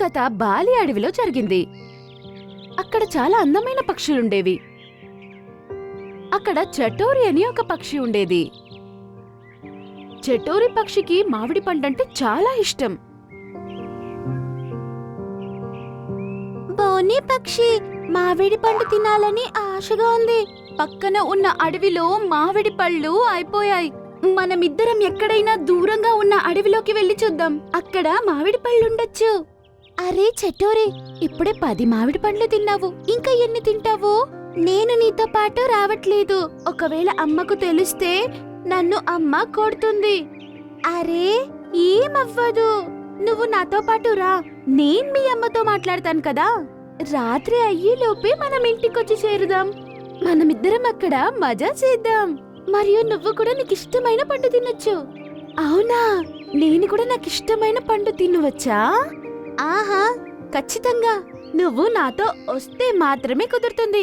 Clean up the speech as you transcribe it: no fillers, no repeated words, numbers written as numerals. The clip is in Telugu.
కథ బాలి అడవిలో జరిగింది. అక్కడ చాలా అందమైన పక్షులుండేవి. అక్కడ చటోరి అని ఒక పక్షి ఉండేది. చటోరి పక్షికి మామిడి పండంటే చాలా ఇష్టం. బోని పక్షి మామిడి పండు తినాలని ఆశగా ఉంది. పక్కన ఉన్న అడవిలో మామిడి పళ్ళు అయిపోయాయి. మనమిద్దరం ఎక్కడైనా దూరంగా ఉన్న అడవిలోకి వెళ్లి చూద్దాం. అక్కడ మామిడి పళ్ళుండొచ్చు. అరే చటోరి, ఇప్పుడే 10 మామిడి పండ్లు తిన్నావు. ఇంకా ఎన్ని తింటావు? నేను నీతో పాటు రావట్లేదు. ఒకవేళ అమ్మకు తెలిస్తే నన్ను అమ్మ కొడుతుంది. అరే ఏమవ్వదు, నువ్వు నాతో పాటు రా. నేను మీ అమ్మతో మాట్లాడతాను కదా. రాత్రి అయ్యేలోపే మనం ఇంటికొచ్చి చేరుదాం. మనమిద్దరం అక్కడ మజా చేద్దాం. మరియు నువ్వు కూడా నీకిష్టమైన పండు తినొచ్చు. అవునా, నేను కూడా నాకిష్టమైన పండు తినవచ్చా? ఆహా, ఖచ్చితంగా. నువ్వు నాతో వస్తే మాత్రమే కుదురుతుంది.